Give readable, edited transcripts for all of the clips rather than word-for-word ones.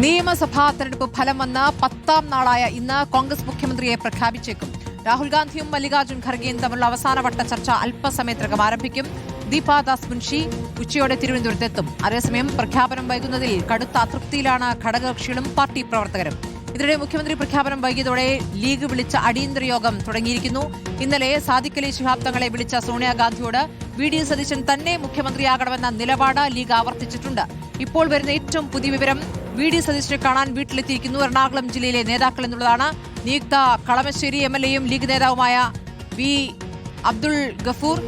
നിയമസഭാ തെരഞ്ഞെടുപ്പ് ഫലം വന്ന് 10ാം നാളായ ഇന്ന് കോൺഗ്രസ് മുഖ്യമന്ത്രിയെ പ്രഖ്യാപിച്ചേക്കും. രാഹുൽ ഗാന്ധിയും മല്ലികാർജ്ജുൻ ഖർഗെയും തമ്മിലുള്ള അവസാനവട്ട ചർച്ച അല്പസമയത്തിനകം ആരംഭിക്കും. ദീപാദാസ് മുൻഷി ഉച്ചയോടെ തിരുവനന്തപുരത്തെത്തും. അതേസമയം പ്രഖ്യാപനം വൈകുന്നതിൽ കടുത്ത അതൃപ്തിയിലാണ് ഘടകകക്ഷികളും പാർട്ടി പ്രവർത്തകരും. ഇതിനിടെ മുഖ്യമന്ത്രി പ്രഖ്യാപനം വൈകിയതോടെ ലീഗ് വിളിച്ച അടിയന്തര യോഗം തുടങ്ങിയിരിക്കുന്നു. ഇന്നലെ സാദിഖ് അലി ശിഹാബ് തങ്ങളെ വിളിച്ച സോണിയാഗാന്ധിയോട് വി.ഡി. സതീശൻ തന്നെ മുഖ്യമന്ത്രിയാകണമെന്ന നിലപാട് ലീഗ് ആവർത്തിച്ചിട്ടുണ്ട്. ഇപ്പോൾ വരുന്ന ഏറ്റവും പുതിയ വിവരം വി.ഡി. സതീശനെ കാണാൻ വീട്ടിലെത്തിയിരിക്കുന്നു എറണാകുളം ജില്ലയിലെ നേതാക്കൾ എന്നുള്ളതാണ്. നിയുക്ത കളമശ്ശേരി എം.എൽ.എയും ലീഗ് നേതാവുമായ V. Abdul Gafoor,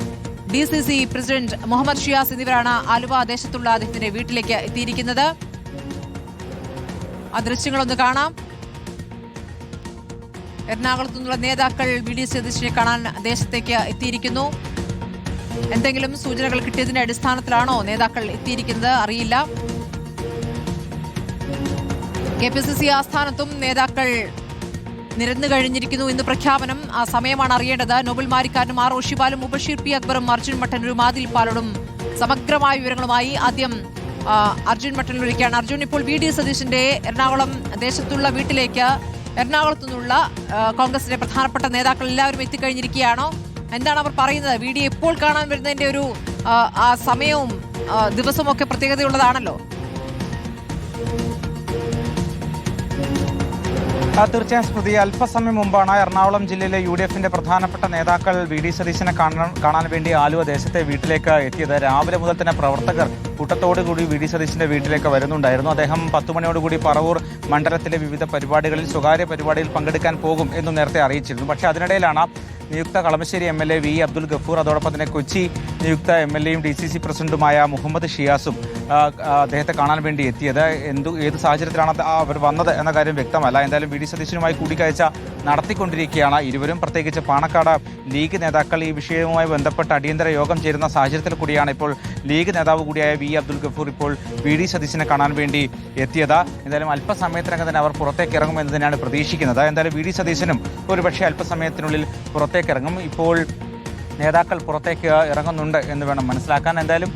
DCC president Muhammad Shiyas എന്നിവരാണ് ആലുവ ദേശത്തുള്ള അദ്ദേഹത്തിന്റെ വീട്ടിലേക്ക് എത്തിയിരിക്കുന്നത്. ആ ദൃശ്യങ്ങളൊന്ന് കാണാം. എറണാകുളത്തു നിന്നുള്ള നേതാക്കൾ വി.ഡി. സതീശനെ കാണാൻ ദേശത്തേക്ക് എത്തിയിരിക്കുന്നു. എന്തെങ്കിലും സൂചനകൾ കിട്ടിയതിന്റെ അടിസ്ഥാനത്തിലാണോ നേതാക്കൾ എത്തിയിരിക്കുന്നത് അറിയില്ല. കെ.പി.സി.സി ആസ്ഥാനത്തും നേതാക്കൾ നിരന്നു കഴിഞ്ഞിരിക്കുന്നു. ഇന്ന് പ്രഖ്യാപനം ആ സമയമാണ് അറിയേണ്ടത്. നോബൽ മാരിക്കാരനും ആർ ഒഷിബാലും മുബഷീർ പി അക്ബറും അർജുൻ മട്ടന്നൂരും ആദിൽ പാലോടും സമഗ്രമായ വിവരങ്ങളുമായി ആദ്യം അർജുൻ മട്ടന്നൂരിലേക്കാണ്. അർജുൻ, ഇപ്പോൾ വി.ഡി. സതീശന്റെ എറണാകുളം ദേശത്തുള്ള വീട്ടിലേക്ക് എറണാകുളത്തു നിന്നുള്ള കോൺഗ്രസിന്റെ പ്രധാനപ്പെട്ട നേതാക്കൾ എല്ലാവരും എത്തിക്കഴിഞ്ഞിരിക്കുകയാണോ? എന്താണ് അവർ പറയുന്നത്? വി.ഡി. എപ്പോൾ കാണാൻ വരുന്നതിന്റെ ഒരു ആ സമയവും ദിവസവും ഒക്കെ പ്രത്യേകതയുള്ളതാണല്ലോ. തീർച്ചയായും സ്മൃതി, അല്പസമയം മുമ്പാണ് എറണാകുളം ജില്ലയിലെ യു.ഡി.എഫിന്റെ പ്രധാനപ്പെട്ട നേതാക്കൾ വി.ഡി. സതീശനെ കാണാൻ വേണ്ടി ആലുവ ദേശത്തെ വീട്ടിലേക്ക് എത്തിയത്. രാവിലെ മുതൽ തന്നെ പ്രവർത്തകർ കൂട്ടത്തോടുകൂടി വി.ഡി. സതീശന്റെ വീട്ടിലേക്ക് വരുന്നുണ്ടായിരുന്നു. അദ്ദേഹം 10 മണിയോടുകൂടി പറവൂർ മണ്ഡലത്തിലെ വിവിധ പരിപാടികളിൽ സ്വകാര്യ പരിപാടിയിൽ പങ്കെടുക്കാൻ പോകും എന്നും നേരത്തെ അറിയിച്ചിരുന്നു. പക്ഷേ അതിനിടയിലാണ് നിയുക്ത കളമശ്ശേരി എം.എൽ.എ വി. അബ്ദുൾ ഗഫൂർ, അതോടൊപ്പം തന്നെ കൊച്ചി നിയുക്ത എം.എൽ.എയും ഡി.സി.സി പ്രസിഡന്റുമായ മുഹമ്മദ് ഷിയാസും അദ്ദേഹത്തെ കാണാൻ വേണ്ടി എത്തിയത്. ഏത് സാഹചര്യത്തിലാണ് അവർ വന്നത് എന്ന കാര്യം വ്യക്തമല്ല. എന്തായാലും വി.ഡി. സതീശനുമായി കൂടിക്കാഴ്ച നടത്തിക്കൊണ്ടിരിക്കുകയാണ് ഇരുവരും. പ്രത്യേകിച്ച് പാണക്കാട് ലീഗ് നേതാക്കൾ ഈ വിഷയവുമായി ബന്ധപ്പെട്ട് അടിയന്തര യോഗം ചേരുന്ന സാഹചര്യത്തിൽ കൂടിയാണ് ഇപ്പോൾ ലീഗ് നേതാവ് കൂടിയായ വി. അബ്ദുൾ ഗഫൂർ ഇപ്പോൾ വി.ഡി. സതീശനെ കാണാൻ വേണ്ടി എത്തിയത്. എന്തായാലും അല്പസമയത്തിനകം തന്നെ അവർ പുറത്തേക്ക് ഇറങ്ങുമെന്ന് തന്നെയാണ് പ്രതീക്ഷിക്കുന്നത്. എന്തായാലും വി.ഡി. സതീശനും ഒരുപക്ഷെ അല്പസമയത്തിനുള്ളിൽ പുറത്തേക്ക് ഇറങ്ങും. ഇപ്പോൾ നേതാക്കൾ പുറത്തേക്ക് ഇറങ്ങുന്നുണ്ട് എന്ന് വേണം മനസ്സിലാക്കാൻ. എന്തായാലും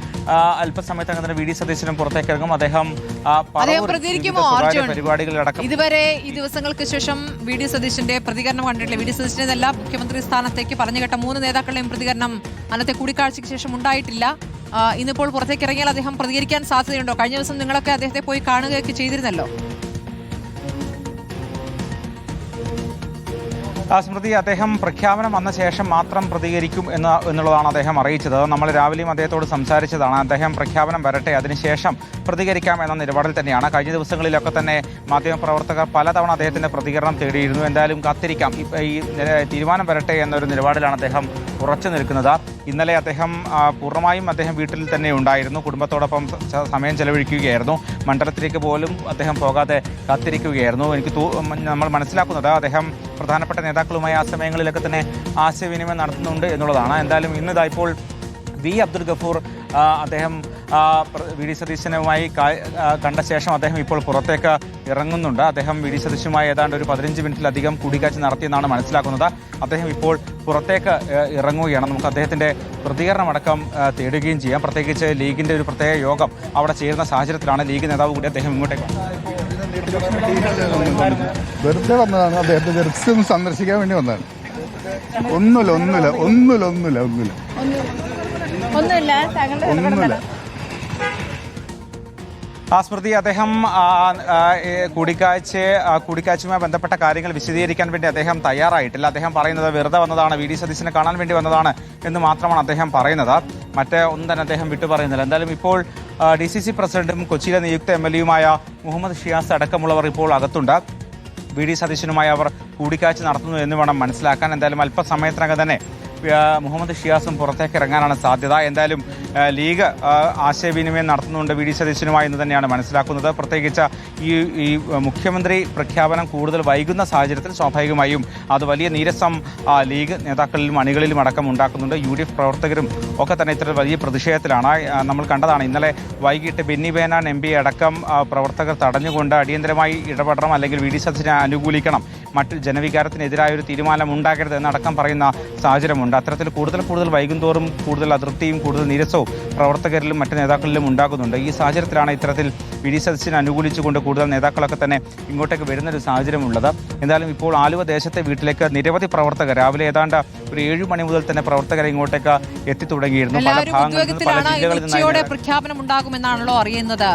അല്പസമയത്തങ്ങനെ തന്നെ വി.ഡി. സതീശനും പുറത്തേക്ക് ഇറങ്ങും. അദ്ദേഹം പരിപാടികളടക്കം ഇതുവരെ ഈ ദിവസങ്ങൾക്ക് ശേഷം വി.ഡി. സതീശന്റെ പ്രതികരണം കണ്ടിട്ടില്ല. വി.ഡി. സതീശനല്ല മുഖ്യമന്ത്രി സ്ഥാനത്തേക്ക് പറഞ്ഞു കേട്ട 3 നേതാക്കളുടെയും പ്രതികരണം അന്നത്തെ കൂടിക്കാഴ്ചയ്ക്ക് ശേഷം ഉണ്ടായിട്ടില്ല. ഇന്നിപ്പോൾ പുറത്തേക്ക് ഇറങ്ങിയാൽ അദ്ദേഹം പ്രതികരിക്കാൻ സാധ്യതയുണ്ടോ? കഴിഞ്ഞ ദിവസം നിങ്ങളൊക്കെ അദ്ദേഹത്തെ പോയി കാണുകയൊക്കെ ചെയ്തിരുന്നല്ലോ. സ്മൃതി, അദ്ദേഹം പ്രഖ്യാപനം വന്ന ശേഷം മാത്രം പ്രതികരിക്കും എന്നുള്ളതാണ് അദ്ദേഹം അറിയിച്ചത്. നമ്മൾ രാവിലെയും അദ്ദേഹത്തോട് സംസാരിച്ചതാണ്. അദ്ദേഹം പ്രഖ്യാപനം വരട്ടെ, അതിനുശേഷം പ്രതികരിക്കാം എന്ന നിലപാടിൽ തന്നെയാണ്. കഴിഞ്ഞ ദിവസങ്ങളിലൊക്കെ തന്നെ മാധ്യമപ്രവർത്തകർ പലതവണ അദ്ദേഹത്തിന്റെ പ്രതികരണം തേടിയിരുന്നു. എന്തായാലും കാത്തിരിക്കാം, ഈ തീരുമാനം വരട്ടെ എന്നൊരു നിലപാടിലാണ് അദ്ദേഹം ഉറച്ചു നിൽക്കുന്നത്. ഇന്നലെ അദ്ദേഹം പൂർണ്ണമായും വീട്ടിൽ തന്നെ ഉണ്ടായിരുന്നു. കുടുംബത്തോടൊപ്പം സമയം ചെലവഴിക്കുകയായിരുന്നു. മണ്ഡലത്തിലേക്ക് പോലും അദ്ദേഹം പോകാതെ കാത്തിരിക്കുകയായിരുന്നു. നമ്മൾ മനസ്സിലാക്കുന്നത് അദ്ദേഹം പ്രധാനപ്പെട്ട നേതാക്കളുമായി ആ സമയങ്ങളിലൊക്കെ തന്നെ ആശയവിനിമയം നടത്തുന്നുണ്ട് എന്നുള്ളതാണ്. എന്തായാലും ഇന്നിതാ ഇപ്പോൾ വി. അബ്ദുൾ ഗഫൂർ അദ്ദേഹം വി.ഡി. സതീശനുമായി കണ്ട ശേഷം അദ്ദേഹം ഇപ്പോൾ പുറത്തേക്ക് ഇറങ്ങുന്നുണ്ട്. അദ്ദേഹം വി.ഡി. സതീശനുമായി ഏതാണ്ട് ഒരു 15 മിനിറ്റിലധികം കൂടിക്കാഴ്ച നടത്തിയെന്നാണ് മനസ്സിലാക്കുന്നത്. അദ്ദേഹം ഇപ്പോൾ പുറത്തേക്ക് ഇറങ്ങുകയാണ്. നമുക്ക് അദ്ദേഹത്തിന്റെ പ്രതികരണമടക്കം തേടുകയും ചെയ്യാം. പ്രത്യേകിച്ച് ലീഗിന്റെ ഒരു പ്രത്യേക യോഗം അവിടെ ചേരുന്ന സാഹചര്യത്തിലാണ് ലീഗ് നേതാവ് കൂടി അദ്ദേഹം ഇങ്ങോട്ടേക്ക് വെറുതെ വന്നതാണ്. അദ്ദേഹത്തെ വെറുതെ ഒന്ന് സന്ദർശിക്കാൻ വേണ്ടി വന്നതാണ്. ഒന്നുമില്ല. സ്മൃതി, അദ്ദേഹം കൂടിക്കാഴ്ചയുമായി ബന്ധപ്പെട്ട കാര്യങ്ങൾ വിശദീകരിക്കാൻ വേണ്ടി അദ്ദേഹം തയ്യാറായിട്ടില്ല. അദ്ദേഹം പറയുന്നത് വെറുതെ വന്നതാണ്, വി.ഡി. സതീശനെ കാണാൻ വേണ്ടി വന്നതാണ് എന്ന് മാത്രമാണ് അദ്ദേഹം പറയുന്നത്. മറ്റേ ഒന്നും തന്നെ അദ്ദേഹം വിട്ടുപറയുന്നില്ല. എന്തായാലും ഇപ്പോൾ ഡി.സി.സി പ്രസിഡന്റും കൊച്ചിയിലെ നിയുക്ത എം.എൽ.എയുമായ മുഹമ്മദ് ഷിയാസ് അടക്കമുള്ളവർ ഇപ്പോൾ അകത്തുണ്ട്. വി.ഡി. സതീശനുമായി അവർ കൂടിക്കാഴ്ച നടത്തുന്നു എന്ന് വേണം മനസ്സിലാക്കാൻ. എന്തായാലും അല്പസമയത്തിനകം തന്നെ മുഹമ്മദ് ഷിയാസും പുറത്തേക്ക് ഇറങ്ങാനാണ് സാധ്യത. എന്തായാലും ലീഗ് ആശയവിനിമയം നടത്തുന്നുണ്ട് വി.ഡി. സതീശനുമായി എന്ന് തന്നെയാണ് മനസ്സിലാക്കുന്നത്. പ്രത്യേകിച്ച് ഈ മുഖ്യമന്ത്രി പ്രഖ്യാപനം കൂടുതൽ വൈകുന്ന സാഹചര്യത്തിൽ സ്വാഭാവികമായും അത് വലിയ നീരസം ലീഗ് നേതാക്കളിലും അണികളിലും അടക്കം ഉണ്ടാക്കുന്നുണ്ട്. യു.ഡി.എഫ് പ്രവർത്തകരും ഒക്കെ തന്നെ ഇത്തരം വലിയ പ്രതിഷേധത്തിലാണ്. നമ്മൾ കണ്ടതാണ് ഇന്നലെ വൈകിട്ട് ബെന്നി ബെഹനാൻ എം.പി അടക്കം പ്രവർത്തകർ തടഞ്ഞുകൊണ്ട് അടിയന്തരമായി ഇടപെടണം, അല്ലെങ്കിൽ വി.ഡി. സതീശനെ അനുകൂലിക്കണം, മറ്റു ജനവികാരത്തിനെതിരായ ഒരു തീരുമാനം ഉണ്ടാകരുത് എന്നടക്കം പറയുന്ന സാഹചര്യമുണ്ട്. ഉണ്ട്. അത്തരത്തിൽ കൂടുതൽ വൈകുന്തോറും കൂടുതൽ അതൃപ്തിയും കൂടുതൽ നിരസവും പ്രവർത്തകരിലും മറ്റ് നേതാക്കളിലും ഉണ്ടാകുന്നുണ്ട്. ഈ സാഹചര്യത്തിലാണ് ഇത്തരത്തിൽ വി ഡി സതീശനെ അനുകൂലിച്ചുകൊണ്ട് കൂടുതൽ നേതാക്കളൊക്കെ തന്നെ ഇങ്ങോട്ടേക്ക് വരുന്നൊരു സാഹചര്യമുള്ളത്. എന്തായാലും ഇപ്പോൾ ആലുവ ദേശത്തെ വീട്ടിലേക്ക് നിരവധി പ്രവർത്തകർ രാവിലെ ഏതാണ്ട് ഒരു 7 മണി മുതൽ തന്നെ പ്രവർത്തകർ ഇങ്ങോട്ടേക്ക് എത്തിത്തുടങ്ങിയിരുന്നു. പല ഭാഗങ്ങളിൽ നിന്ന്, പല ജില്ലകളിൽ നിന്നായി പ്രഖ്യാപനം ഉണ്ടാകുമെന്നാണല്ലോ അറിയുന്നത്.